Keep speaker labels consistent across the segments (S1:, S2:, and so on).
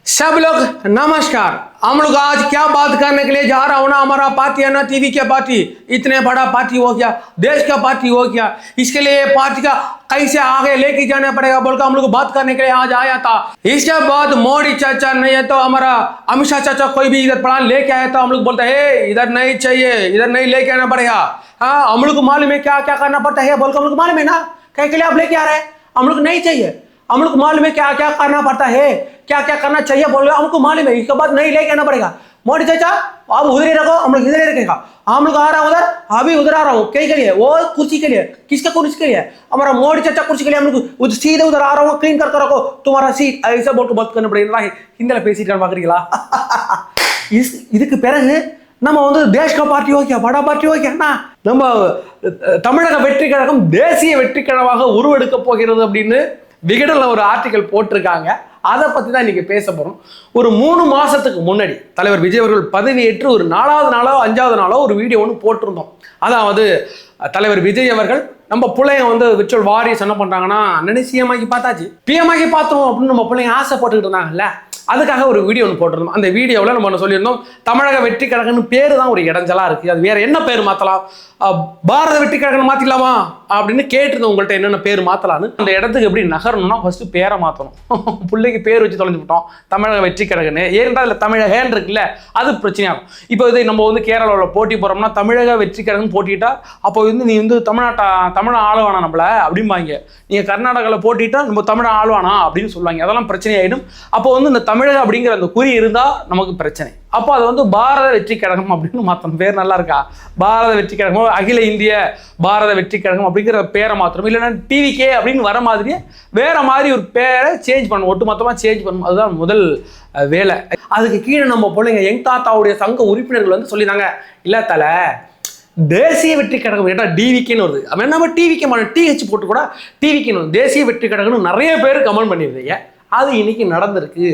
S1: सब लोग नमस्कार। हम लोग आज क्या बात करने के लिए जा रहा हूँ ना, हमारा पार्टी है ना, टीवी का पार्टी, इतने बड़ा पार्टी हो गया, देश का पार्टी हो गया, इसके लिए पार्टी का कैसे आगे लेके जाना पड़ेगा बोलकर हम लोग बात करने के लिए आज आया था। इसके बाद मोदी चाचा नहीं है तो हमारा अमित शाह चाचा कोई भी इधर प्लान लेके आया तो हम लोग बोलते हैं इधर नहीं चाहिए, इधर नहीं लेके आना पड़ेगा। हाँ, हम लोग को मालूम है क्या क्या करना पड़ता है बोलकर हम लोग मालूम है ना, क्या के लिए आप लेके आ रहे हैं, हम लोग नहीं चाहिए, हम लोग मालूम है क्या क्या करना पड़ता है, क्या क्या करना चाहिए बोल रहे हमको मालूम है, इसके बाद नहीं लेके आना पड़ेगा। मोदी चाचा आप उधर ही रखो, हम लोग इधर ही रखेगा, हम लोग आ रहा हूँ उधर, अभी उधर आ रहा हूँ कहीं के लिए, वो कुर्सी के लिए, किसका कुर्सी के लिए, हमारा मोदी चाचा कुर्सी के लिए, हम लोग सीधे उधर आ रहा हूँ, क्लीन करके रखो तुम्हारा सीट, ऐसा बोल के बात करना पड़ेगा। हिंदी பேசிட்டு பாக்குறீங்களா? இதுக்கு பிறகு நம்ம வந்து தேச பார்ட்டி ஓகே, பட பார்ட்டி ஓகேன்னா நம்ம தமிழக வெற்றி கழகம் தேசிய வெற்றி கழகமாக உருவெடுக்க போகிறது அப்படின்னு விகடன்ல ஒரு ஆர்டிகல் போட்டிருக்காங்க. அதை பத்தி தான் இன்னைக்கு பேச போறோம். ஒரு 3 மாசத்துக்கு முன்னாடி தலைவர் விஜய் அவர்கள் பதவியேற்று ஒரு 4வது நாளோ 5வது நாளோ ஒரு வீடியோ ஒன்று போட்டிருந்தோம். அதாவது தலைவர் விஜய் அவர்கள் நம்ம பிள்ளைங்க வந்து விர்ச்சுவல் வாரியர்ஸ் என்ன பண்றாங்கன்னா, சிஎம் ஆகி பார்த்தாச்சு, பிஎம் ஆகி பார்த்தோம் அப்படின்னு நம்ம பிள்ளைங்க ஆசைப்பட்டுக்கிட்டு இருந்தாங்கல்ல, அதுக்காக ஒரு வீடியோ ஒன்று போட்டிருந்தோம். அந்த வீடியோவில் நம்ம சொல்லியிருந்தோம் தமிழக வெற்றி கழகம்னு பேர் தான் ஒரு இடைஞ்சலா இருக்கு, அது வேற என்ன பேர் மாத்தலாம், பாரத வெற்றி கழகம் மாத்திக்கலாமா அப்படின்னு கேட்டிருந்தோம் உங்கள்கிட்ட, என்னென்ன பேர் மாத்தலான்னு. அந்த இடத்துக்கு எப்படி நகரணும்னா ஃபர்ஸ்ட் பேரை மாற்றணும். பிள்ளைக்கு பேர் வச்சு தொலைஞ்சு விட்டோம் தமிழக வெற்றி கழகன்னு, ஏனென்றால் இல்லை தமிழகன் இருக்குல்ல, அது பிரச்சனையாகும். இப்போ இது நம்ம வந்து கேரளாவில் போட்டி போறோம்னா தமிழக வெற்றி கழகம் போட்டிட்டா அப்போ வந்து நீ வந்து தமிழ் ஆளுவானா நம்மள அப்படிம்பாங்க, நீங்க கர்நாடகாவில் போட்டிட்டா நம்ம தமிழ் ஆளுவானா அப்படின்னு சொல்லுவாங்க, அதெல்லாம் பிரச்சனை ஆயிடும். அப்போ வந்து இந்த தமிழக அப்படிங்கிற அந்த குறி இருந்தா நமக்கு பிரச்சனை. அப்போ அது வந்து பாரத வெற்றி கழகம் அப்படின்னு மாற்றணும். பேர் நல்லா இருக்கா, பாரத வெற்றி கழகம், அகில இந்திய பாரத வெற்றி கழகம் அப்படிங்கிற பேரை மாற்றணும். இல்லைன்னா டிவிகே அப்படின்னு வர மாதிரியே வேற மாதிரி ஒரு பேரை சேஞ்ச் பண்ணணும், ஒட்டுமொத்தமாக சேஞ்ச் பண்ணணும். அதுதான் முதல் வேலை. அதுக்கு கீழே நம்ம பிள்ளைங்க எங் தாத்தாவுடைய சங்க உறுப்பினர்கள் வந்து சொல்லியிருந்தாங்க, இல்லை தலை தேசிய வெற்றி கழகம் ஏட்டா டிவிக்கேன்னு வருது, அவன் நம்ம டிவிக்கு டிஹெச் போட்டு கூட டிவிக்கேன்னு வருது, தேசிய வெற்றி கழகம்னு நிறைய பேர் கமெண்ட் பண்ணியிருந்தீங்க. அது இன்னைக்கு நடந்திருக்கு.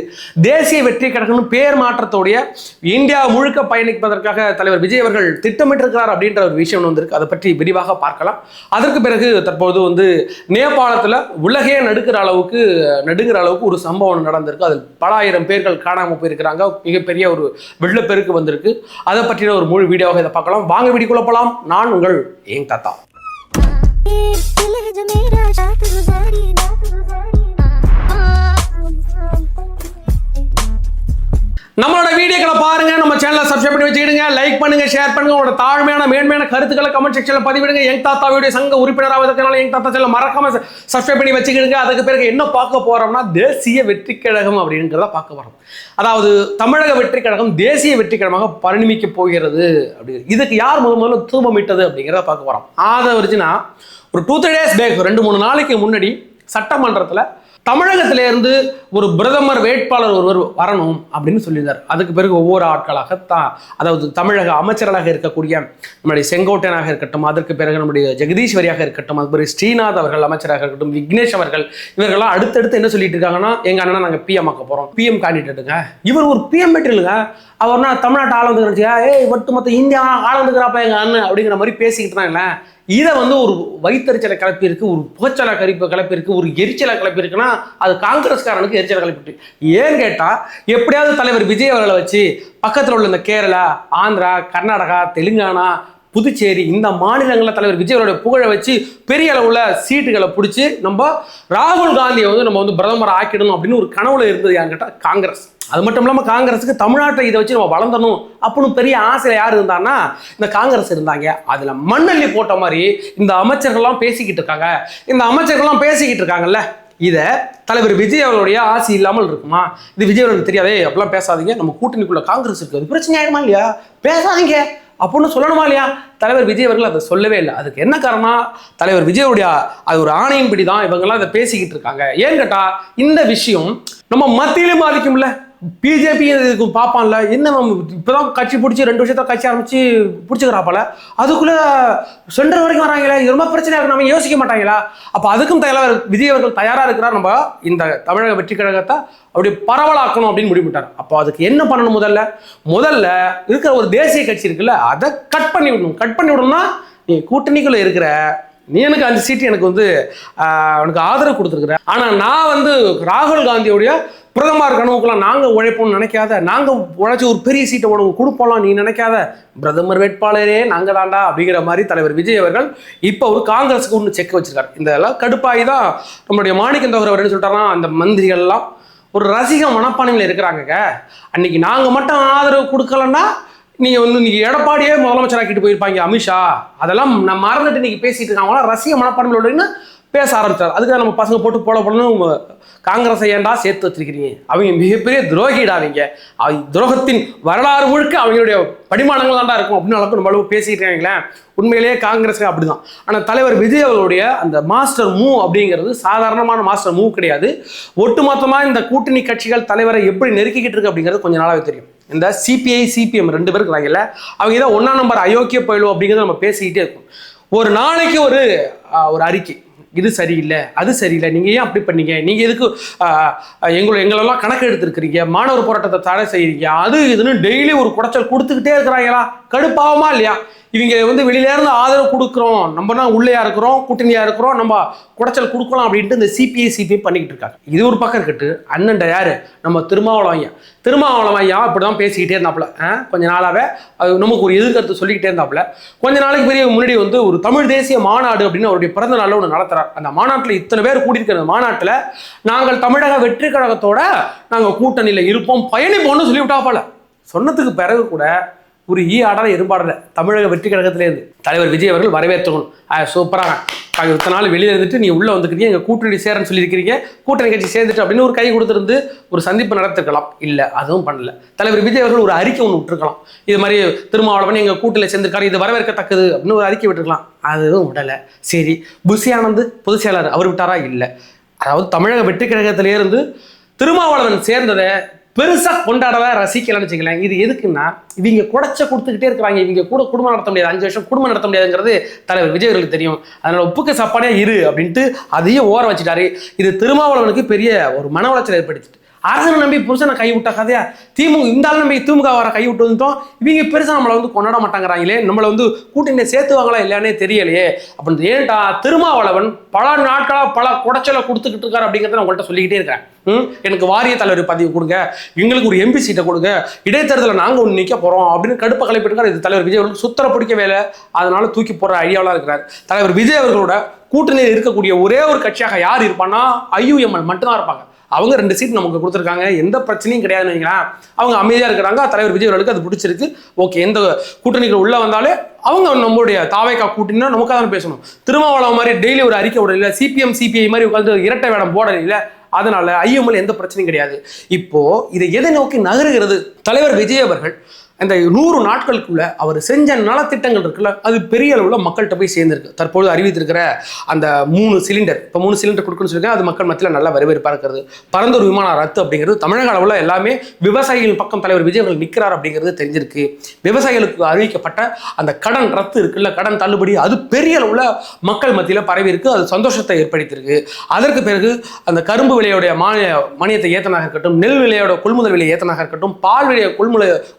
S1: தேசிய வெற்றி கழகம் பேர் மாற்றத்தோடைய இந்தியா முழுக்க பயணிப்பதற்காக தலைவர் விஜய் அவர்கள் திட்டமிட்டிருக்கிறார் அப்படின்ற ஒரு விஷயம் வந்திருக்கு. அதை பற்றி விரிவாக பார்க்கலாம். அதற்கு பிறகு தற்போது வந்து நேபாளத்தில் உலகே நடுங்கிற அளவுக்கு ஒரு சம்பவம் நடந்திருக்கு. அதில் பல ஆயிரம் பேர்கள் காணாமல் போயிருக்கிறாங்க. மிகப்பெரிய ஒரு வெள்ளப்பெருக்கு வந்திருக்கு. அதை பற்றின ஒரு முழு வீடியோவாக இதை பார்க்கலாம். வாங்க வீடியோக்குள்ள போகலாம். நான் உங்கள் எங் தாத்தா. நம்மளோட வீடியோக்களை பாருங்க, நம்ம சேனலை சப்ஸ்கிரைப் பண்ணி வச்சுக்கிடுங்க, லைக் பண்ணுங்க, ஷேர் பண்ணுங்க, உங்களோட தாழ்மையான மேன்மையான கருத்துக்களை கமெண்ட் செக்ஷன்ல பதிவிடுங்க. எங் தாத்தாவுடைய சங்க உறுப்பினராக எங் தாத்தா சேனலை மறக்காம சப்ஸ்கிரைப் பண்ணி வச்சுக்கிடுங்க. அதுக்கு பிறகு என்ன பார்க்க போறோம்னா தேசிய வெற்றி கழகம் அப்படிங்கிறத பார்க்க போறோம். அதாவது தமிழக வெற்றி கழகம் தேசிய வெற்றி கழகமாக பரிணமிக்க போகிறது. அப்படி இதுக்கு யார் முதல்ல தூபமிட்டது அப்படிங்கிறத பார்க்க போறோம். அதை வச்சுன்னா ஒரு 2-3 days பேக், 2-3 நாளைக்கு முன்னாடி சட்டமன்றத்தில் தமிழகத்திலிருந்து ஒரு பிரதமர் வேட்பாளர் ஒருவர் வரணும் அப்படின்னு சொல்லியிருந்தார். அதுக்கு பிறகு ஒவ்வொரு ஆட்களாக அதாவது தமிழக அமைச்சர்களாக இருக்கக்கூடிய நம்முடைய செங்கோட்டையனாக இருக்கட்டும், அதற்கு பிறகு நம்முடைய ஜெகதீஸ்வரியாக இருக்கட்டும், அது பிறகு ஸ்ரீநாத் அவர்கள் அமைச்சராக இருக்கட்டும், விக்னேஷ் அவர்கள், இவர்கள்லாம் அடுத்தடுத்து என்ன சொல்லிட்டு இருக்காங்கன்னா, எங்க அண்ணா நாங்கள் பிஎம் ஆக்க போறோம், பிஎம் கேண்டிடேட்டுங்க, இவர் ஒரு பிஎம் மெட்டீரியலுங்க, அவர்னா தமிழ்நாட்டு ஆளுந்துச்சு, ஒட்டுமொத்த இந்தியா ஆளுந்துக்கிறாப்ப எங்க அண்ணன் அப்படிங்கிற மாதிரி பேசிக்கிட்டு தான். இல்லை, இதை வந்து ஒரு வைத்தறிச்சலை கிளப்பி இருக்கு, ஒரு புகச்சலை கிளப்பி இருக்கு, ஒரு எரிச்சலை கிளப்பி இருக்குன்னா அது காங்கிரஸ்காரனுக்கு எரிச்சலை கிளப்பிட்டு. ஏன்னு கேட்டா எப்படியாவது தலைவர் விஜய் அவர்களை வச்சு பக்கத்தில் உள்ள இந்த கேரளா, ஆந்திரா, கர்நாடகா, தெலுங்கானா, புதுச்சேரி இந்த மாநிலங்களில் தலைவர் விஜய் அவருடைய புகழை வச்சு பெரிய அளவுல சீட்டுகளை பிடிச்சி நம்ம ராகுல் காந்தியை வந்து நம்ம வந்து பிரதமர் ஆக்கிடணும் அப்படின்னு ஒரு கனவுல இருந்தது யான்னு கேட்டால் காங்கிரஸ். அது மட்டும் இல்லாமல் காங்கிரஸுக்கு தமிழ்நாட்டை இதை வச்சு நம்ம வளர்ந்தணும் அப்படின்னு பெரிய ஆசையில் யார் இருந்தாங்கன்னா இந்த காங்கிரஸ் இருந்தாங்க. அதில் மண்ணள்ளி போட்ட மாதிரி இந்த அமைச்சர்கள்லாம் பேசிக்கிட்டு இருக்காங்க. இந்த அமைச்சர்கள்லாம் பேசிக்கிட்டு இருக்காங்கல்ல, இதை தலைவர் விஜய் அவர்களுடைய ஆசை இல்லாமல் இருக்குமா? இது விஜய் அவர்களுக்கு தெரியாதே, அப்படிலாம் பேசாதீங்க, நம்ம கூட்டணிக்குள்ள காங்கிரஸ் இருக்கு, அது பிரச்சனை ஆயிடுமா இல்லையா, பேசாதீங்க அப்படின்னு சொல்லணுமா இல்லையா? தலைவர் விஜய் அவர்கள் அதை சொல்லவே இல்லை. அதுக்கு என்ன காரணம்? தலைவர் விஜயோடைய அது ஒரு ஆணையின்படி தான் இவங்கெல்லாம் அதை பேசிக்கிட்டு இருக்காங்க. ஏன்னு கேட்டா இந்த விஷயம் நம்ம மத்தியிலும் பாதிக்கும்ல. பிஜேபி பார்ப்பான்ல, என்ன இப்போதான் கட்சி பிடிச்சி 2 வருஷத்தை கட்சி ஆரம்பிச்சு பிடிச்சிக்கிறாப்பால, அதுக்குள்ள சென்டர் வரைக்கும் வராங்களா, இது ரொம்ப பிரச்சனையாக இருக்கு, நம்ம யோசிக்க மாட்டாங்களா? அப்போ அதுக்கும் தலைவர் விஜய் அவர்கள் தயாராக இருக்கிறார், நம்ம இந்த தமிழக வெற்றி கழகத்தை அப்படி பரவலாக்கணும் அப்படின்னு முடிவுட்டார். அப்போ அதுக்கு என்ன பண்ணணும்? முதல்ல இருக்கிற ஒரு தேசிய கட்சி இருக்குல்ல, அதை கட் பண்ணி விடணும். கட் பண்ணி விடணும்னா நீ கூட்டணிக்குள்ள இருக்கிற நீ எனக்கு 5 சீட்டு எனக்கு வந்து உனக்கு ஆதரவு கொடுத்துருக்குற. ஆனால் நான் வந்து ராகுல் காந்தியோடைய பிரதமர் கனவுக்கெல்லாம் நாங்கள் உழைப்போம்னு நினைக்காத, நாங்கள் உழைச்சி ஒரு பெரிய சீட்டை உனக்கு கொடுப்போம்லாம் நீ நினைக்காத, பிரதமர் வேட்பாளரே நாங்கள் தாண்டா அப்படிங்கிற மாதிரி தலைவர் விஜய் அவர்கள் இப்போ ஒரு காங்கிரஸுக்கு ஒன்று செக் வச்சிருக்காரு. இந்த எல்லாம் கடுப்பாகி தான் நம்மளுடைய மாணிக்கம் தவிர அவர் என்ன சொல்லிட்டாருன்னா, அந்த மந்திரிகள்லாம் ஒரு ரசிக மனப்பான்மையில் இருக்கிறாங்க. அன்னைக்கு நாங்கள் மட்டும் ஆதரவு கொடுக்கலன்னா நீங்கள் வந்து இன்னைக்கு எடப்பாடியே முதலமைச்சராக்கிட்டு போயிருப்பாங்க அமித்ஷா, அதெல்லாம் நான் மறந்துட்டு இன்னைக்கு பேசிட்டு இருக்காங்களா ரசிக மனப்பான்மையோட பேச ஆரம்பிச்சார். அதுக்காக நம்ம பசங்க போட்டு போடணும்னு காங்கிரஸை ஏண்டா சேர்த்து வச்சிருக்கிறீங்க, அவங்க மிகப்பெரிய துரோகிடாவீங்க, துரோகத்தின் வரலாறு முழுக்க அவங்களுடைய படிமானங்கள் தான்டா இருக்கும் அப்படின்னு அளவுக்கு நம்ம பேசிட்டு இருக்காங்களேன். உண்மையிலேயே காங்கிரஸ் அப்படிதான். ஆனால் தலைவர் விஜய் அவர்களுடைய அந்த மாஸ்டர் மூவ் அப்படிங்கிறது சாதாரணமான மாஸ்டர் மூவ் கிடையாது. ஒட்டுமொத்தமாக இந்த கூட்டணி கட்சிகள் தலைவரை எப்படி நெருக்கிக்கிட்டு இருக்கு அப்படிங்கிறது கொஞ்சம் நாளாவே தெரியும். இந்த சிபிஐ சிபிஎம் 2 பேருக்கு இருக்கிறாங்கல்ல, அவங்க இதை 1ஆம் நம்பர் அயோக்கிய போயிடும் அப்படிங்கிறத நம்ம பேசிக்கிட்டே இருக்கும். ஒரு நாளைக்கு ஒரு அறிக்கை, இது சரியில்லை அது சரியில்லை, நீங்கள் ஏன் அப்படி பண்ணீங்க, நீங்கள் எதுக்கு எங்களெல்லாம் கணக்கு எடுத்துருக்கிறீங்க, மாணவர் போராட்டத்தை தடை செய்கிறீங்க, அது இதுன்னு டெய்லி ஒரு குடைச்சல் கொடுத்துக்கிட்டே இருக்கிறாங்களா? கடுப்பாகுமா இல்லையா? இவங்க வந்து வெளியிலேருந்து ஆதரவு கொடுக்குறோம், நம்மனா உள்ளேயா இருக்கிறோம் கூட்டணியாக இருக்கிறோம், நம்ம குடைச்சல் கொடுக்கலாம் அப்படின்ட்டு இந்த சிபிஐ பண்ணிக்கிட்டு இருக்காங்க. இது ஒரு பக்கம் இருக்கட்டு, அண்ணன்ட யார் நம்ம திருமாவளவன் ஐயா அப்படி தான் பேசிக்கிட்டே இருந்தாப்புல. கொஞ்ச நாளாகவே அது நமக்கு ஒரு எதிர்கருத்து சொல்லிக்கிட்டே இருந்தாப்புல. கொஞ்ச நாளைக்கு பெரிய முன்னாடி வந்து ஒரு தமிழ் தேசிய மாநாடு அப்படின்னு அவருடைய பிறந்த நாளில் ஒன்று நடத்துறார். அந்த மாநாட்டில் இத்தனை பேர் கூட்டியிருக்கிற மாநாட்டில் நாங்கள் தமிழக வெற்றி கழகத்தோட நாங்கள் கூட்டணியில் இருப்போம் பயணிப்போம்னு சொல்லிவிட்டாப்பால. சொன்னதுக்கு பிறகு கூட ஒரு ஆடலை எறும்பாடலை தமிழக வெற்றி கழகத்திலேருந்து தலைவர் விஜய் அவர்கள் வரவேற்றுக்கணும். சூப்பராக இத்தனை நாள் வெளியே இருந்துட்டு நீ உள்ளே வந்துக்கிறீங்க, எங்கள் கூட்டணி சேரன்னு சொல்லியிருக்கிறீங்க, கூட்டணி கட்சி சேர்ந்துட்டு அப்படின்னு ஒரு கை கொடுத்துருந்து ஒரு சந்திப்பு நடத்திருக்கலாம். இல்லை, அதுவும் பண்ணல. தலைவர் விஜய் அவர்கள் ஒரு அறிக்கை ஒன்று விட்டுருக்கலாம், இது மாதிரி திருமாவளவன் எங்கள் கூட்டணியில் சேர்ந்திருக்காரு, இது வரவேற்கத்தக்கது அப்படின்னு ஒரு அறிக்கை விட்டுருக்கலாம். அதுவும் விடலை. சரி, புஷி ஆனந்த் பொதுச் செயலாளர் அவர் விட்டாரா? இல்லை. அதாவது தமிழக வெற்றி கழகத்திலேருந்து திருமாவளவன் சேர்ந்ததை பெருசா கொண்டாடல ரசிக்கலன்னு வச்சுக்கலாம். இது எதுக்குன்னா இவங்க குடைச்ச கொடுத்துக்கிட்டே இருக்கிறாங்க, இவங்க கூட குடும்பம் நடத்த முடியாது, 5 வருஷம் குடும்பம் நடத்த முடியாதுங்கிறது தலைவர் விஜய் அவர்களுக்கு தெரியும். அதனால உப்புக்கு சப்பானே இரு அப்படின்ட்டு அதையும் ஓர வச்சுட்டாரு. இது திருமாவளவனுக்கு பெரிய ஒரு மன உளைச்சல் ஏற்படுத்திட்டு, அரசனை நம்பி புருஷனை கைவிட்ட கதையா இந்த ஆள் நம்பி திமுக வர கைவிட்டு வந்துட்டோம், இவங்க பெருசாக நம்மளை வந்து கொண்டாட மாட்டாங்கிறாங்களே, நம்மளை வந்து கூட்டணியை சேர்த்துவாங்களா இல்லையானே தெரியலையே அப்படின்னு. ஏன்டா திருமாவளவன் பல நாட்களாக பல குடைச்சலை கொடுத்துக்கிட்டு இருக்காரு அப்படிங்கிறத நான் உங்கள்கிட்ட சொல்லிக்கிட்டே இருக்கிறேன். எனக்கு வாரிய தலைவர் பதவி கொடுங்க, எங்களுக்கு ஒரு எம்பி சீட்டை கொடுங்க, இடைத்தேர்தலில் நாங்கள் ஒன்று நிற்க போகிறோம் அப்படின்னு கடுப்பை கிளப்பிட்டு இது தலைவர் விஜய் அவர்கள் சுத்தர பிடிக்க வேலை, அதனால தூக்கி போடுற ஐடியாவெலாம் இருக்கிறார். தலைவர் விஜய் அவர்களோட கூட்டணியில் இருக்கக்கூடிய ஒரே ஒரு கட்சியாக யார் இருப்பான்னா IUML மட்டும்தான் இருப்பாங்க. அவங்க 2 சீட் நமக்கு கொடுத்துருக்காங்க, எந்த பிரச்சனையும் கிடையாதுன்னு வைங்களேன். அவங்க அமைதியாக இருக்கிறாங்க. தலைவர் விஜய் அவர்களுக்கு அது பிடிச்சிருக்கு. ஓகே, எந்த கூட்டணிகள் உள்ளே வந்தாலே அவங்க நம்மளுடைய தாவேகா கூட்டணினா நமக்காக தானே பேசணும். திருமாவளவன் மாதிரி டெய்லி ஒரு அறிக்கை விடல, சிபிஐ மாதிரி உட்காந்து இரட்டை வேடம் போடல, அதனால IUML எந்த பிரச்சனையும் கிடையாது. இப்போ இதை எதை நோக்கி நகருகிறது தலைவர் விஜய் அவர்கள்? அந்த 100 நாட்களுக்குள்ள அவர் செஞ்ச நலத்திட்டங்கள் இருக்குல்ல, அது பெரிய அளவில் மக்கள்கிட்ட போய் சேர்ந்துருக்கு. தற்போது அறிவித்திருக்கிற அந்த 3 சிலிண்டர், இப்போ 3 சிலிண்டர் கொடுக்கணும்னு சொல்லியிருக்கேன், அது மக்கள் மத்தியில் நல்ல வரவேற்பாக இருக்கிறது. பரந்தூர் விமான ரத்து அப்படிங்கிறது தமிழக அளவில் எல்லாமே விவசாயிகள் பக்கம் தலைவர் விஜய் அவர்கள் நிற்கிறார் அப்படிங்கிறது தெரிஞ்சிருக்கு. விவசாயிகளுக்கு அறிவிக்கப்பட்ட அந்த கடன் ரத்து இருக்குல்ல, கடன் தள்ளுபடி, அது பெரிய அளவில் மக்கள் மத்தியில் பரவி இருக்கு. அது சந்தோஷத்தை ஏற்படுத்தியிருக்கு. அதற்கு பிறகு அந்த கரும்பு விலையோடைய மானியத்தை ஏத்தனாக இருக்கட்டும், நெல் விலையோட கொள்முதல் விலை ஏத்தனாக இருக்கட்டும், பால் விலையை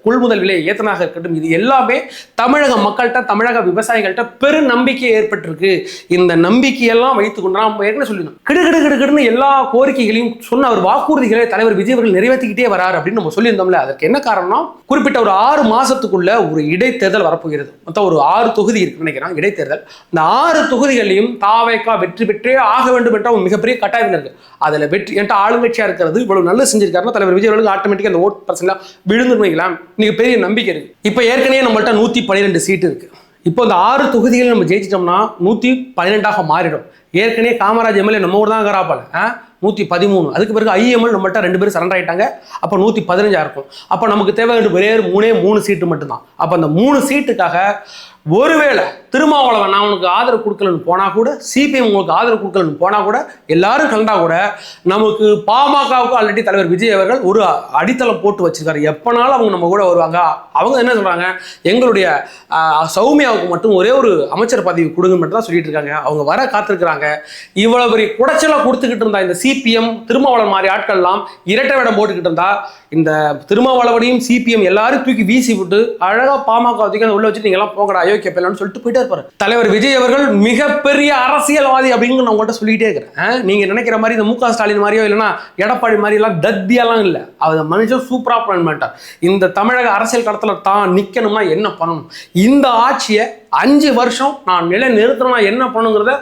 S1: கொள்முதல் விலை ஏத்தனாக இருக்கட்டும், இது எல்லாமே தமிழக மக்கள்கிட்ட தமிழக விவசாயிகள்கிட்ட பெரும் நம்பிக்கை ஏற்பட்டிருக்கு. இந்த நம்பிக்கையெல்லாம் வைத்துக்கொண்டு நாம் ஏற்கனவே சொல்லிடணும், கிடுகிடுன்னு எல்லா கோரிக்கைகளையும் சொன்ன அவர் வாக்குறுதிகளை தலைவர் விஜய் அவர்கள் நிறைவேற்றிக்கிட்டே வராரு அப்படின்னு நம்ம சொல்லியிருந்தோம்ல. அதற்கு என்ன காரணம்னா, குறிப்பிட்ட ஒரு 6 மாசத்துக்குள்ள ஒரு இடைத்தேர்தல் வரப்போகிறது. மொத்தம் ஒரு 6 தொகுதி இருக்குன்னு நினைக்கிறேன் இடைத்தேர்தல். இந்த 6 தொகுதிகளையும் தாவேகா வெற்றி பெற்றே ஆக வேண்டும் என்ற ஒரு மிகப்பெரிய கட்டாயம் இருக்கு. அதுல வெற்றி என்ற ஆளுங்கட்சியா இருக்கிறது இவ்வளவு நல்ல செஞ்சிருக்காருன்னா தலைவர் விஜய் அவர்களுக்கு ஆட்டோமேட்டிக்கா அந்த ஓட் பர்சன்ட் விழுந்துன்னு வைக்கலாம். நீங்க பெரிய நம்பிக்கை இருக்கு. இப்ப ஏற்கனவே நம்மள்ட்ட 112 சீட்டு இருக்கு. இப்போ இந்த 6 தொகுதிகள் நம்ம ஜெயிச்சிட்டோம்னா 112ஆக மாறிடும். ஏற்கனவே காமராஜ் எம்எல்ஏ நம்ம ஊர் தான் இருக்கிறாப்பால 113. அதுக்கு பிறகு IUML நம்மள்ட்ட 2 பேரும் சரண்டர் ஆயிட்டாங்க. அப்போ 115 இருக்கும். அப்போ நமக்கு தேவை வேறு 3 சீட்டு மட்டும்தான். அப்போ அந்த 3 சீட்டுக்காக ஒருவேளை திருமாவளவன் நான் உனக்கு ஆதரவு கொடுக்கலன்னு போனா கூட, சிபிஎம் உங்களுக்கு ஆதரவு கொடுக்கலன்னு போனா கூட, எல்லாரும் கலந்தா கூட நமக்கு பாமகவுக்கு ஆல்ரெடி தலைவர் விஜய் அவர்கள் ஒரு அடித்தளம் போட்டு வச்சிருக்காரு. எப்பனாலும் அவங்க நம்ம கூட வருவாங்க. அவங்க என்ன சொல்றாங்க, எங்களுடைய சௌமியாவுக்கு மட்டும் ஒரே ஒரு அமைச்சர் பதவி கொடுங்க மட்டும் தான் சொல்லிட்டு இருக்காங்க. அவங்க வர காத்திருக்கிறாங்க. இவ்வளவு பெரிய குடைச்சலா கொடுத்துக்கிட்டு இருந்தா இந்த சிபிஎம் திருமாவளவன் மாதிரி ஆட்கள்லாம் இரட்டை வேடம் போட்டுக்கிட்டு இருந்தா இந்த திருமாவளவனையும் சிபிஎம் எல்லாரும் தூக்கி வீசி விட்டு அழகா பாமக உள்ள வச்சுட்டு நீங்க எல்லாம் போங்கடா அயோக்கிய பெல்லன்னு சொல்லிட்டு போயிட்டே இருப்பாரு. தலைவர் விஜய் அவர்கள் மிகப்பெரிய அரசியல்வாதி அப்படின்னு நான் உங்கள்கிட்ட சொல்லிட்டே இருக்கிறேன். நீங்க நினைக்கிற மாதிரி இந்த மு.க. ஸ்டாலின் மாதிரியோ இல்லைன்னா எடப்பாடி மாதிரி எல்லாம் தத்தியெல்லாம் இல்லை. அவர் மனுஷன் சூப்பரா பிளான் பண்ணிட்டார். இந்த தமிழக அரசியல் களத்துல தான் நிக்கணும்னா என்ன பண்ணணும், இந்த ஆட்சியை 5 வருஷம் நான் நிலை நிறுத்தணும்னா என்ன பண்ணுங்கிறத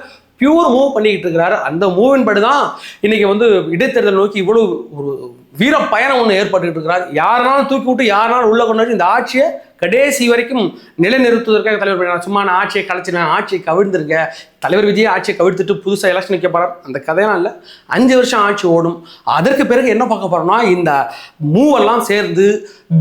S1: பியூர் மூவ் பண்ணிக்கிட்டு இருக்கிறாரு. அந்த மூவின் படி தான் இன்னைக்கு வந்து இடைத்தேர்தல் நோக்கி இவ்வளவு ஒரு வீர பயணம் ஒன்று ஏற்பட்டு இருக்கிறார். யாருனாலும் தூக்கி விட்டு யாருனாலும் உள்ள கொண்டு இந்த ஆட்சியை கடைசி வரைக்கும் நிலைநிறுத்துவதற்காக தலைவர் சும்மா நான் ஆட்சியை கலைச்சினேன், ஆட்சியை கவிழ்ந்திருக்கேன். தலைவர் விஜய் ஆட்சியை கவிழ்த்துட்டு புதுசாக எலெக்ஷன் நிற்க போறார். அந்த கதையெல்லாம் இல்லை. 5 வருஷம் ஆட்சி ஓடும். அதற்கு பிறகு என்ன பார்க்க போறோம்னா இந்த மூவெல்லாம் சேர்ந்து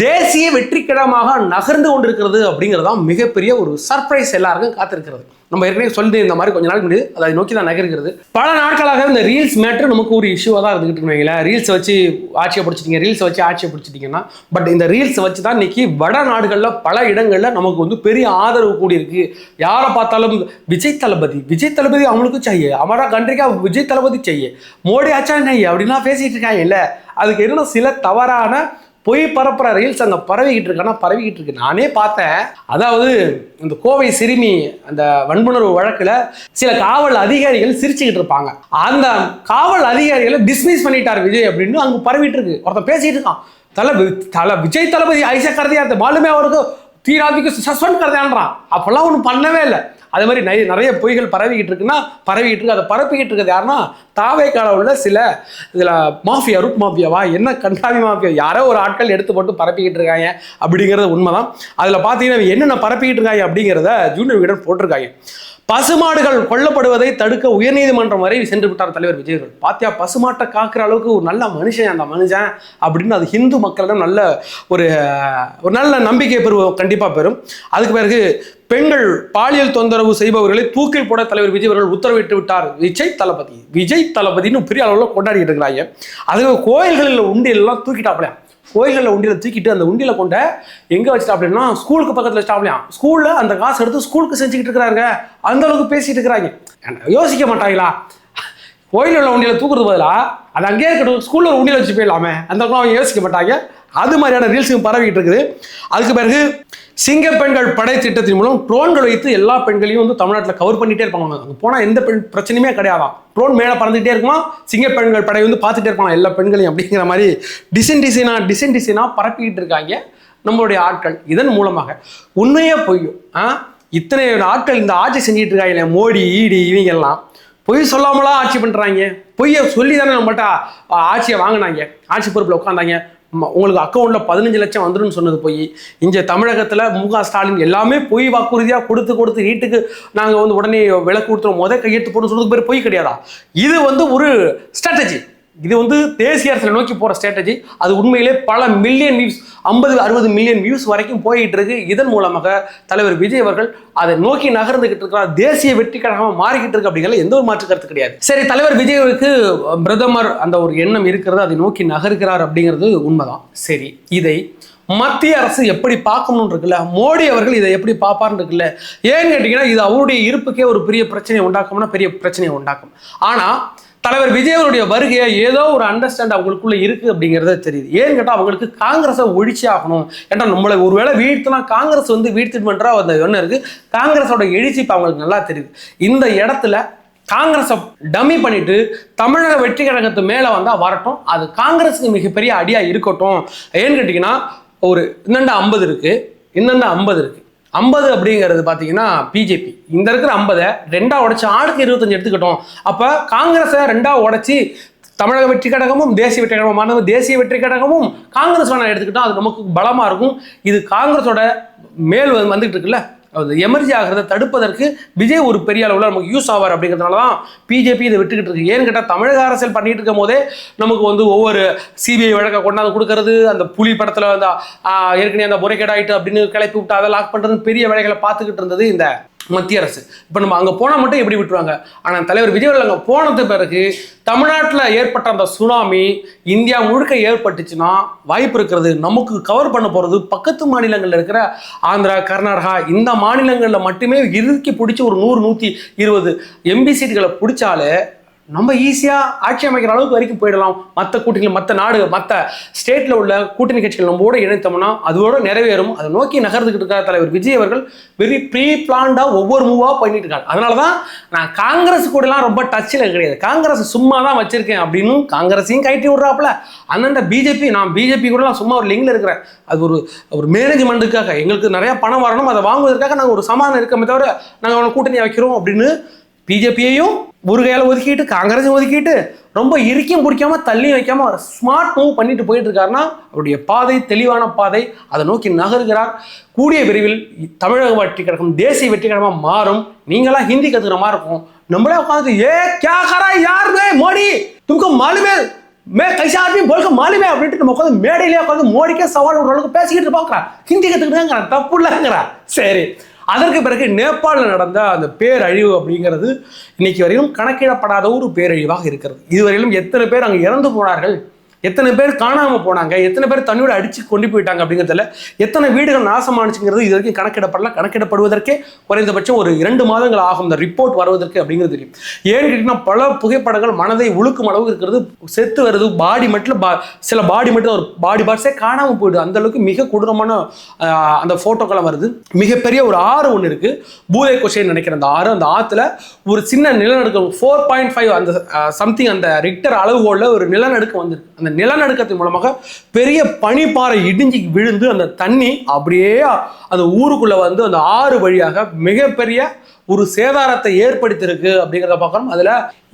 S1: தேசிய வெற்றிக்கிடமாக நகர்ந்து கொண்டிருக்கிறது அப்படிங்கிறதான் மிகப்பெரிய ஒரு சர்ப்ரைஸ் எல்லாருக்கும் காத்திருக்கிறது. நம்ம ஏற்கனவே சொல்லி இந்த மாதிரி கொஞ்ச நாள் முடியுது அதை நோக்கி தான் நகர்கிறது. பல நாட்களாக இந்த ரீல்ஸ் மேட்ரு நமக்கு ஒரு இஷ்யூவாக தான் இருந்துகிட்டு இருக்கீங்களா. ரீல்ஸ் வச்சு ஆட்சியை பிடிச்சிட்டீங்க, ரீல்ஸ் வச்சு ஆட்சியை பிடிச்சிட்டிங்கன்னா பட் இந்த ரீல்ஸ் வச்சு தான் இன்னைக்கு வட நாடுகளில் பல இடங்களில் நமக்கு வந்து பெரிய ஆதரவு கூடியிருக்கு. யாரை பார்த்தாலும் விஜய் தளபதி அவங்களுக்கு செய்ய हमारा कंट्री का விஜய் தளபதி செய்ய மோடி ஆச்சா நெய் அப்படின்லாம் பேசிட்டு இருக்காங்க. இல்லை அதுக்கு என்ன சில தவறான பொய் பரப்புற ரீல்ஸ் அங்கே பரவிக்கிட்டு இருக்கு. நானே பார்த்தேன். அதாவது இந்த கோவை சிறுமி அந்த வன்புணர்வு வழக்கில் சில காவல் அதிகாரிகள் சிரிச்சுக்கிட்டு இருப்பாங்க. அந்த காவல் அதிகாரிகளை டிஸ்மிஸ் பண்ணிட்டார் விஜய் அப்படின்னு அங்கே பரவிட்டு இருக்கு. ஒருத்தன் பேசிட்டு இருக்கான், விஜய் தளபதி ஐசா கருதியா மாலுமே அவருக்கு தீராதிக்கு சஸ்பெண்ட் கருதான்றான். அப்பெல்லாம் ஒன்றும் பண்ணவே இல்லை. அதே மாதிரி நிறைய பொய்கள் பரவிக்கிட்டு இருக்குன்னா அதை பரப்பிக்கிட்டு இருக்கிறது யாருன்னா தாவேக்கால உள்ள சில இதில் மாஃபியா, ரூட் மாஃபியாவா என்ன கண்டாவி மாஃபியா யாரோ ஒரு ஆட்கள் எடுத்து போட்டு பரப்பிக்கிட்டு இருக்காங்க அப்படிங்கிறது உண்மைதான். அதில் பார்த்தீங்கன்னா என்னென்ன பரப்பிக்கிட்டு இருக்காங்க அப்படிங்கிறத ஜூனியர் விகடன் போட்டிருக்காங்க. பசுமாடுகள் கொல்லப்படுவதை தடுக்க உயர்நீதிமன்றம் வரை சென்று விட்டார் தலைவர் விஜய் அவர்கள். பாத்தியா, பசுமாட்டை காக்கிற அளவுக்கு ஒரு நல்ல மனுஷன் அந்த மனுஷன் அப்படின்னு அது ஹிந்து மக்களிடம் நல்ல ஒரு நல்ல நம்பிக்கை கண்டிப்பாக பெறும். அதுக்கு பிறகு பெண்கள் பாலியல் தொந்தரவு செய்பவர்களை தூக்கில் போட தலைவர் விஜய் அவர்கள் உத்தரவிட்டு விட்டார். விஜய் தளபதினு பெரிய அளவில் கொண்டாடிட்டு இருக்கிறாங்க. அதுக்கு கோயில்களில் உண்டியெல்லாம் தூக்கிட்டாப்லையா, கோயில்களில் உண்டியில் தூக்கிட்டு அந்த உண்டியில் கொண்ட எங்கே வச்சுட்டாப்லையா, ஸ்கூலுக்கு பக்கத்தில் வச்சுட்டாப்லையா. ஸ்கூலில் அந்த காசு எடுத்து ஸ்கூலுக்கு செஞ்சுக்கிட்டு இருக்கிறாங்க. அந்த அளவுக்கு பேசிட்டு இருக்கிறாங்க. யோசிக்க மாட்டாங்களா? கோயில் உள்ள உண்டியில் தூக்குறது பதிலாக அது அங்கேயே இருக்கட்டும், ஸ்கூலில் ஒரு உண்டியில் வச்சு போயிடலாமே, அந்த அவங்க யோசிக்க மாட்டாங்க. அது மாதிரியான ரீல்ஸும் பரவிட்டு இருக்குது. அதுக்கு பிறகு சிங்க பெண்கள் படை திட்டத்தின் மூலம் ட்ரோன்கள் வைத்து எல்லா பெண்களையும் வந்து தமிழ்நாட்டில் கவர் பண்ணிட்டே இருப்பாங்க. அங்கே போனால் எந்த பெண் பிரச்சனையுமே கிடையாதான். ட்ரோன் மேலே பறந்துகிட்டே இருக்குமா, சிங்க பெண்கள் படை வந்து பார்த்துட்டே இருப்பாங்க எல்லா பெண்களையும் அப்படிங்கிற மாதிரி டிசைனாக பரப்பிக்கிட்டு இருக்காங்க நம்மளுடைய ஆட்கள். இதன் மூலமாக உண்மையே பொய்யும் இத்தனை ஆட்கள் இந்த ஆட்சி செஞ்சுட்டு இருக்காங்க. மோடி ஈடி இவங்கெல்லாம் பொய் சொல்லாமலாம் ஆட்சி பண்ணுறாங்க. பொய்யை சொல்லி தானே நம்மகிட்ட ஆட்சியை வாங்கினாங்க, ஆட்சி பொறுப்பில் உட்காந்தாங்க. உங்களுக்கு அக்கௌண்ட்டில் 15 லட்சம் வந்துடும் சொன்னது போய் இங்கே தமிழகத்தில் மு.க. ஸ்டாலின் எல்லாமே பொய் வாக்குறுதியாக கொடுத்து வீட்டுக்கு நாங்கள் வந்து உடனே விலக்கு கொடுத்துருவோம் கையெழுத்து போட்டு சொன்னதுக்கு பேர் பொய் கிடையாதா? இது வந்து ஒரு ஸ்ட்ராட்டஜி. இது வந்து தேசிய அரசியலை நோக்கி போகிற ஸ்ட்ராட்டஜி. அது உண்மையிலே பல மில்லியன் வியூஸ், 50-60 மில்லியன் வியூஸ் வரைக்கும் போயிட்டு இருக்கு. இதன் மூலமாக தலைவர் விஜய் அவர்கள் அதை நோக்கி நகர்ந்துகிட்டு இருக்கிறார். தேசிய வெற்றி கழகமாக மாறிக்கிட்டு இருக்கு அப்படிங்கிறது எந்த ஒரு மாற்று கருத்து கிடையாது. சரி, தலைவர் விஜய்க்கு பிரதமர் அந்த ஒரு எண்ணம் இருக்கிறது, அதை நோக்கி நகர்கிறார் அப்படிங்கிறது உண்மைதான். சரி, இதை மத்திய அரசு எப்படி பார்க்கணும்னு இருக்குல்ல, மோடி அவர்கள் இதை எப்படி பார்ப்பார்னு இருக்குல்ல. ஏன்னு கேட்டீங்கன்னா இது அவருடைய இருப்புக்கே ஒரு பெரிய பிரச்சனையை உண்டாக்கும்னா பெரிய பிரச்சனையை உண்டாக்கும். ஆனால் தலைவர் விஜய் அவருடைய வருகையை ஏதோ ஒரு அண்டர்ஸ்டாண்ட் அவங்களுக்குள்ள இருக்கு அப்படிங்கிறத தெரியுது. ஏன்னு கேட்டால் அவங்களுக்கு காங்கிரஸை ஒழிச்சு ஆகணும். ஏன்னா நம்மளை ஒருவேளை வீழ்த்தினா காங்கிரஸ் வந்து வீழ்த்திட்டு அந்த எண்ணம் இருக்கு. காங்கிரஸோட எழுச்சி இப்போ அவங்களுக்கு நல்லா தெரியுது. இந்த இடத்துல காங்கிரஸை டம்மி பண்ணிட்டு தமிழக வெற்றி கழகத்து மேலே வந்தால் வரட்டும், அது காங்கிரஸுக்கு மிகப்பெரிய அடியாக இருக்கட்டும். ஏன்னு கேட்டிங்கன்னா ஒரு இன்னண்ட 50 இருக்கு, இன்னண்ட 50 இருக்கு. 50 அப்படிங்கிறது பார்த்தீங்கன்னா பிஜேபி. இந்த இருக்கிற 50 2ஆக உடைச்சு ஆளுக்கு 25 எடுத்துக்கிட்டோம். அப்போ காங்கிரஸை 2ஆக உடைச்சி தமிழக வெற்றி கழகமும் தேசிய வெற்றி கழகமும் தேசிய வெற்றி கழகமும் காங்கிரஸ் வேணா எடுத்துக்கிட்டோம், அது நமக்கு பலமாக இருக்கும். இது காங்கிரஸோட மேல் வந்துட்டு இருக்குல்ல, அது எமர்ஜி ஆகிறத தடுப்பதற்கு விஜய் ஒரு பெரிய அளவில் நமக்கு யூஸ் ஆவார். அப்படிங்கிறதுனால தான் பிஜேபி இதை விட்டுக்கிட்டு இருக்கு. ஏன்னு கேட்டால் தமிழக அரசியல் பண்ணிட்டு இருக்கும் போதே நமக்கு வந்து ஒவ்வொரு சிபிஐ வழக்கை கொண்டாந்து கொடுக்கறது, அந்த புலி படத்தில் அந்த ஏற்கனவே அந்த முறைகேடாயிட்டு அப்படின்னு கிளப்பி விட்டு அதை லாக் பண்ணுறது பெரிய வேலைகளை பார்த்துக்கிட்டு இருந்தது இந்த மத்திய அரசு. இப்போ நம்ம அங்கே போனால் மட்டும் எப்படி விட்டுருவாங்க. ஆனால் தலைவர் விஜய் அவர்கள் அங்கே போனது பிறகு தமிழ்நாட்டில் ஏற்பட்ட அந்த சுனாமி இந்தியா முழுக்க ஏற்பட்டுச்சுன்னா வாய்ப்பு இருக்கிறது. நமக்கு கவர் பண்ண போகிறது பக்கத்து மாநிலங்களில் இருக்கிற ஆந்திரா, கர்நாடகா இந்த மாநிலங்களில் மட்டுமே இறுக்கி பிடிச்சி ஒரு 100-120 எம்பி சீட்டுகளை பிடிச்சாலே நம்ம ஈஸியாக ஆட்சி அமைக்கிற அளவுக்கு வரைக்கும் போயிடலாம். மற்ற கூட்டணிகள், மற்ற நாடு, மற்ற ஸ்டேட்டில் உள்ள கூட்டணி கட்சிகள் நம்மோட இணைத்தோம்னா அதோட நிறைவேறும். அதை நோக்கி நகர்ந்துக்கிட்டு இருக்கிற தலைவர் விஜய் அவர்கள் வெரி ப்ரீ பிளான்டாக ஒவ்வொரு மூவாக பண்ணிட்டு இருக்காங்க. அதனால தான் நான் காங்கிரஸ் கூடலாம் ரொம்ப டச்சில் கிடையாது. காங்கிரஸ் சும்மா தான் வச்சிருக்கேன் அப்படின்னு காங்கிரஸையும் கைட்டி விட்றாப்புல. அண்ணன் பிஜேபி, நான் பிஜேபி கூடலாம் சும்மா ஒரு லிங்கில் இருக்கிறேன். அது ஒரு மேனேஜ்மெண்ட்டுக்காக, எங்களுக்கு நிறையா பணம் வரணும், அதை வாங்குவதற்காக நாங்கள் ஒரு சமாதானம் இருக்கமே தவிர நாங்கள் அவனை கூட்டணி வைக்கிறோம் அப்படின்னு பிஜேபியையும் ஒரு கையில ஒதுக்கிட்டு காங்கிரஸையும் ஒதுக்கிட்டு ரொம்ப இறுக்கியும் பிடிக்காம தள்ளி வைக்காம ஸ்மார்ட் மூவ் பண்ணிட்டு போயிட்டு இருக்காருன்னா அவருடைய பாதை தெளிவான பாதை, அதை நோக்கி நகர்கிறார். கூடிய விரைவில் தமிழக வெற்றி கழகம் தேசிய வெற்றி கழகமாக மாறும். நீங்களாம் ஹிந்தி கத்துக்கிற மாதிரி இருக்கும். நம்மளே உட்காந்து क्या करा यार மோடி तुमको मालूम है मैं कैसे आदमी बोलकर मालूम है அப்படின்ட்டு நம்ம உட்காந்து மேடையிலே உட்காந்து மோடிக்கே சவால் ஒரு அளவுக்கு பேசிக்கிட்டு பார்க்குறா. ஹிந்தி கற்றுக்கிட்டாங்கிறா, தப்பு இல்லைங்கிறா. சரி, அதற்கு பிறகு நேபாளில் நடந்த அந்த பேரழிவு அப்படிங்கிறது இன்னைக்கு வரையிலும் கணக்கிடப்படாத ஒரு பேரழிவாக இருக்கிறது. இதுவரையிலும் எத்தனை பேர் அங்கே இறந்து போனார்கள், எத்தனை பேர் காணாமல் போனாங்க, எத்தனை பேர் தண்ணியோட அடிச்சு கொண்டு போயிட்டாங்க அப்படிங்கிறதுல எத்தனை வீடுகள் நாசமானுச்சுங்கிறது இது வரைக்கும் கணக்கிடப்படல. கணக்கிடப்படுவதற்கே குறைந்தபட்சம் ஒரு 2 மாதங்கள் ஆகும் இந்த ரிப்போர்ட் வருவதற்கு அப்படிங்கிறது தெரியும். ஏன்னு கேட்டீங்கன்னா பல புகைப்படங்கள் மனதை உழுக்கும் அளவுக்கு இருக்கிறது. செத்து வருது, பாடி மட்டும் சில பாடி மட்டும் ஒரு பாடி பார்ட்ஸே காணாமல் போயிடுது. அந்த அளவுக்கு மிக கொடூரமான அந்த போட்டோக்களை வருது. மிகப்பெரிய ஒரு ஆறு ஒன்று இருக்கு, பூதே கொஷேன்னு நினைக்கிறேன். அந்த ஆறு, அந்த ஆற்றுல ஒரு சின்ன நிலநடுக்கம் 4.5 அந்த சம்திங் அந்த ரிக்டர் அளவுகோலில் ஒரு நிலநடுக்கம் வந்திருக்கு. அந்த நிலநடுக்கத்தின் மூலமாக பெரிய பனிப்பாறை இடிஞ்சு விழுந்து அந்த தண்ணி அப்படியே அந்த ஊருக்குள்ள வந்து அந்த ஆறு வழியாக மிகப்பெரிய ஒரு சேதாரத்தை ஏற்படுத்தியிருக்கு அப்படிங்கிறத பார்க்கணும். அதுல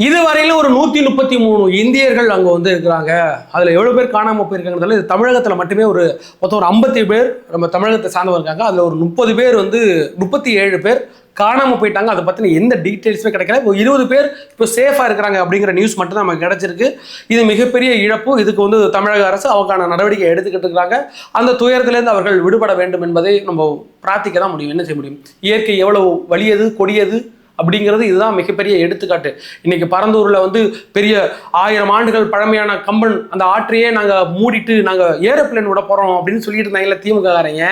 S1: இதுவரையிலும் ஒரு 133 இந்தியர்கள் அங்க வந்து இருக்கிறாங்க. அதுல 7 பேர் காணாம போயிருக்காங்க. இது தமிழகத்துல மட்டுமே ஒரு மொத்தம் ஒரு 50 பேர் நம்ம தமிழகத்தை சார்ந்தவங்க இருக்காங்க. அதுல ஒரு 30 பேர் வந்து 37 பேர் காணாமல் போயிட்டாங்க. அதை பற்றின எந்த டீட்டெயில்ஸுமே கிடைக்கல. இப்போ 20 பேர் இப்போ சேஃபாக இருக்கிறாங்க அப்படிங்கிற நியூஸ் மட்டும் தான் நமக்கு கிடைச்சிருக்கு. இது மிகப்பெரிய இழப்பு. இதுக்கு வந்து தமிழக அரசு அவக்கான நடவடிக்கை எடுத்துக்கிட்டு இருக்கிறாங்க. அந்த துயரத்திலேருந்து அவர்கள் விடுபட வேண்டும் என்பதை நம்ம பிரார்த்திக்க தான் முடியும். என்ன செய்ய முடியும்? இயற்கை எவ்வளவு வலியது கொடியது அப்படிங்கிறது இதுதான் மிகப்பெரிய எடுத்துக்காட்டு. இன்னைக்கு பரந்தூரில் வந்து பெரிய 1000 ஆண்டுகள் பழமையான கம்பன் அந்த ஆற்றையே நாங்கள் மூடிட்டு நாங்கள் ஏரோப்ளேன் விட போகிறோம் அப்படின்னு சொல்லிட்டு இருந்தாங்கல்ல திமுககாரங்க.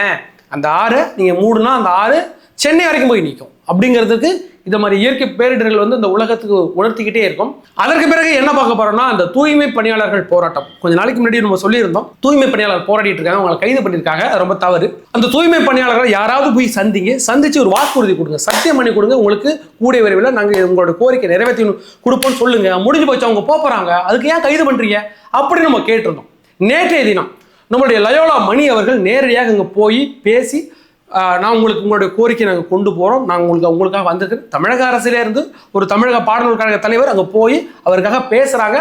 S1: அந்த ஆறை நீங்கள் மூடுனா அந்த ஆறு சென்னை வரைக்கும் போய் நிற்கும். அப்படிங்கிறதுக்கு இந்த மாதிரி இயற்கை பேரிடர்கள் வந்து இந்த உலகத்துக்கு உணர்த்திக்கிட்டே இருக்கும். அதற்கு பிறகு என்ன பார்க்க போறோம்னா அந்த தூய்மை பணியாளர்கள் போராட்டம். கொஞ்ச நாளைக்கு முன்னாடி நம்ம சொல்லியிருந்தோம், தூய்மை பணியாளர் போராடிட்டு இருக்காங்க, அவங்களை கைது பண்ணியிருக்காங்க. அது ரொம்ப தவறு. அந்த தூய்மை பணியாளர்கள் யாராவது போய் சந்திச்சு ஒரு வாக்குறுதி கொடுங்க, சத்தியம் பண்ணி கொடுங்க, உங்களுக்கு கூடிய விரைவில் நாங்கள் உங்களோட கோரிக்கை நிறைவேற்றி கொடுப்போம்னு சொல்லுங்க. முடிஞ்சு போச்சு, அவங்க போறாங்க, அதுக்கு ஏன் கைது பண்றீங்க அப்படின்னு நம்ம கேட்டிருந்தோம். நேற்றைய தினம் நம்மளுடைய லயோலா மணி அவர்கள் நேரடியாக அங்கே போய் பேசி நான் உங்களுடைய கோரிக்கை நாங்கள் கொண்டு போகிறோம், நாங்கள் உங்களுக்காக வந்திருக்கேன். தமிழக அரசிலேருந்து ஒரு தமிழக பாடநூல் கழக தலைவர் அங்கே போய் அவருக்காக பேசுகிறாங்க.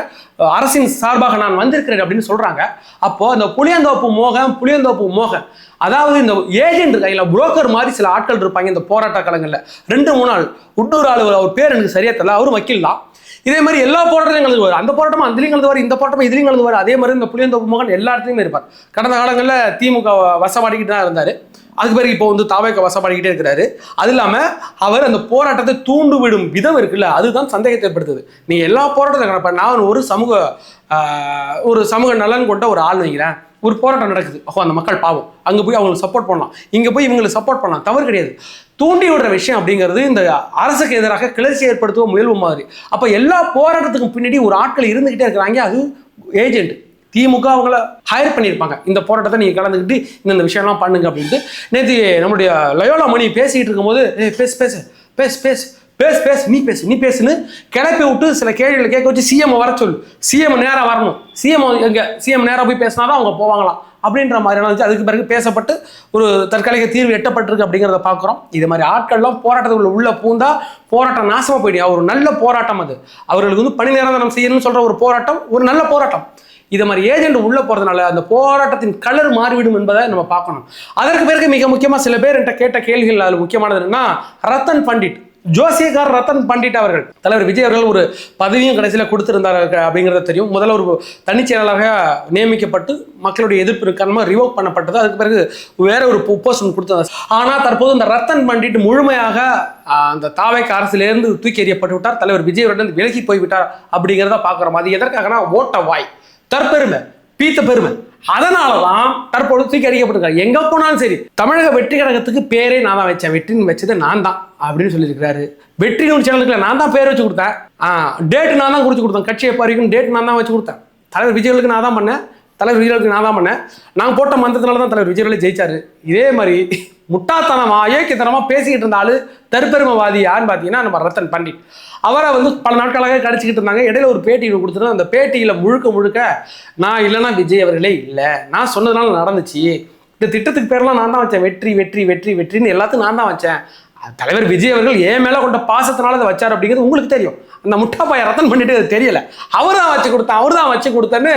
S1: அரசின் சார்பாக நான் வந்திருக்கிறேன் அப்படின்னு சொல்கிறாங்க. அப்போது அந்த புளியந்தோப்பு மோகன் அதாவது இந்த ஏஜென்ட் கையில் புரோக்கர் மாதிரி சில ஆட்கள் இருப்பாங்க இந்த போராட்ட களங்களில். 2-3 ஆள் உள்ளூர் ஆள், அவர் பேர் எனக்கு சரியா தெரியல, அவரும் வக்கீல் தான். இதே மாதிரி எல்லா போராட்டத்தையும் கலந்துவார். அந்த போராட்டமும் அதுலையும் கலந்துவார், இந்த போராட்டமும் இதுலையும் கலந்துவார். அதே மாதிரி இந்த புளியந்தோப்பு மோகன் எல்லா இடத்துலையுமே இருப்பார். கடந்த காலங்களில் திமுக வசப்பாடிக்கிட்டு தான் இருந்தார். அதுக்கு பிறகு இப்போ வந்து தாவேக்க வசப்பாடிக்கிட்டே இருக்கிறாரு. அது இல்லாமல் அவர் அந்த போராட்டத்தை தூண்டுவிடும் விதம் இருக்குல்ல, அதுதான் சந்தேகத்தை ஏற்படுத்துது. நீங்கள் எல்லா போராட்டத்தையும் நான் ஒரு சமூக நலன் கொண்ட ஒரு ஆள் வைக்கிறேன், ஒரு போராட்டம் நடக்குது, அந்த மக்கள் பாவம், அங்கே போய் அவங்களுக்கு சப்போர்ட் பண்ணலாம், இங்கே போய் இவங்களுக்கு சப்போர்ட் பண்ணலாம், தவறு கிடையாது. தூண்டி விடுற விஷயம் அப்படிங்கிறது இந்த அரசுக்கு எதிராக கிளர்ச்சி ஏற்படுத்துவ முயல்வு மாதிரி. அப்போ எல்லா போராட்டத்துக்கும் பின்னாடி ஒரு ஆட்கள் இருந்துகிட்டே இருக்கிறாங்க, அது ஏஜென்ட். திமுக அவங்கள ஹையர் பண்ணியிருப்பாங்க, இந்த போராட்டத்தை நீங்கள் கலந்துக்கிட்டு இந்த விஷயம்லாம் பண்ணுங்க அப்படின்ட்டு. நேற்று நம்மளுடைய லயோலா மணி பேசிக்கிட்டு இருக்கும்போது நீ பேசுன்னு கிளப்பி விட்டு சில கேள்விகளை கேட்க வச்சு சிஎம் வர சொல்லு, சிஎம் நேராக வரணும், சிஎம் நேராக போய் பேசினாதான் அவங்க போவாங்களாம் அப்படின்ற மாதிரியான இருந்துச்சு. அதுக்கு பிறகு பேசப்பட்டு ஒரு தற்காலிக தீர்வு எட்டப்பட்டிருக்கு அப்படிங்கிறத பார்க்குறோம். இது மாதிரி ஆட்கள்லாம் போராட்டத்துக்குள்ள உள்ள பூந்தா போராட்டம் நாசமாக போயிடும். ஒரு நல்ல போராட்டம் அது, அவர்களுக்கு வந்து பணி நிரந்தரம் செய்யணும்னு சொல்கிற ஒரு போராட்டம், ஒரு நல்ல போராட்டம். இது மாதிரி ஏஜென்ட் உள்ள போறதுனால அந்த போராட்டத்தின் கலர் மாறிவிடும் என்பதை நம்ம பார்க்கணும். அதற்கு பிறகு மிக முக்கியமாக சில பேர் என்கிட்ட கேட்ட கேள்விகள் அதில் முக்கியமானது என்னன்னா, ரத்தன் பண்டிட், ஜோசியக்கார் ரத்தன் பண்டிட் அவர்கள் தலைவர் விஜய் அவர்கள் ஒரு பதவியும் கடைசியில் கொடுத்திருந்தார் அப்படிங்கிறத தெரியும். முதல்ல ஒரு தனிச்செயலாளராக நியமிக்கப்பட்டு மக்களுடைய எதிர்ப்பு காரணமாக ரிவோக் பண்ணப்பட்டது. அதுக்கு பிறகு வேற ஒரு போஸ்ட் கொடுத்தாங்க. ஆனால் தற்போது இந்த ரத்தன் பண்டிட் முழுமையாக அந்த தாவேக்க அரசிலிருந்து தூக்கி எறியப்பட்டு விட்டார். தலைவர் விஜய் அவர்கள் விலகி போய்விட்டார் அப்படிங்கிறத பார்க்குறோம். அது எதற்காகனா ஓட்ட வாய், தற்பெருமை, பீத்த பெருமை. அதனாலதான் தற்போது தூக்கி அடிக்கப்பட்டிருக்காரு. எங்க போனாலும் சரி தமிழக வெற்றி கழகத்துக்கு பேரே நான் தான் வச்சேன், வெற்றின்னு வச்சது நான் தான் அப்படின்னு சொல்லியிருக்கிறாரு. வெற்றி சேனலுக்குல நான் தான் பேர் வச்சு கொடுத்தேன், டேட் நான் தான் குறிச்சு கொடுத்தேன், கட்சியை பறிக்கும் டேட் நான் தான் வச்சு கொடுத்தேன், தலைவர் விஜய்களுக்கு நான் தான் பண்ணேன், தலைவர் விஜய்களுக்கு நான் தான் பண்ணேன், நாங்கள் போட்ட மந்திரத்தினால தான் தலைவர் விஜய்களே ஜெயிச்சாரு. இதே மாதிரி முட்டாத்தனமா ஏக்கித்தனமா பேசிக்கிட்டு இருந்த ஆளு தற்பெருமவாதி யாருன்னு பார்த்தீங்கன்னா நம்ம ரத்தன் பண்டிட். அவரை பல நாட்களாக கடிச்சிக்கிட்டு இருந்தாங்க. இடையில ஒரு பேட்டி கொடுத்துருந்தோம். அந்த பேட்டியில் முழுக்க நான் இல்லைன்னா விஜய் அவர்களே இல்லை, நான் சொன்னதுனால நடந்துச்சு, இந்த திட்டத்துக்கு பேரெல்லாம் நான் தான் வச்சேன், வெற்றி வெற்றி வெற்றி வெற்றின்னு எல்லாத்தையும் நான் தான் வச்சேன், தலைவர் விஜய் அவர்கள் என் மேலே கொண்ட பாசத்தினால அதை வச்சார் அப்படிங்கிறது உங்களுக்கு தெரியும். அந்த முட்டாப்பாய ரத்தன் பண்ணிட்டு அது தெரியல, அவர் தான் வச்சு கொடுத்தேன்னு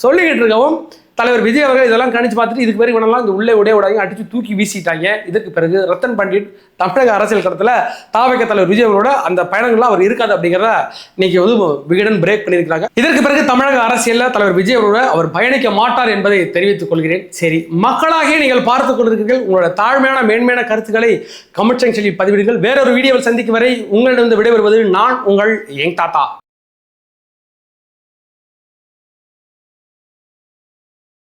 S1: சொல்லிக்கிட்டு இருக்கவும் தலைவர் விஜய் அவர்கள் இதெல்லாம் கணிச்சு பார்த்துட்டு இதுக்கு பிறகு இவனெல்லாம் இந்த உள்ளே விடாங்க அடிச்சு தூக்கி வீசிட்டாங்க. இதற்கு பிறகு ரத்தன் பண்டிட் தமிழக அரசியல் களத்தில் தாவக தலைவர் விஜய் அவரோட அந்த பயணங்கள்லாம் அவர் இருக்காது அப்படிங்கிறத இன்னைக்கு விகடன் பிரேக் பண்ணியிருக்கிறாங்க. இதற்கு பிறகு தமிழக அரசியலில் தலைவர் விஜய் அவரோட அவர் பயணிக்க மாட்டார் என்பதை தெரிவித்துக் கொள்கிறேன். சரி, மக்களாகிய நீங்கள் பார்த்துக் கொண்டிருக்கிறீர்கள். உங்களோட தாழ்மையான மேன்மையான கருத்துக்களை கமெண்ட் செக்ஷனில் பதிவிடுங்கள். வேறொரு வீடியோவில் சந்திக்கும் வரை உங்களிடம் விடைபெறுவது நான் உங்கள் யங் தாத்தா.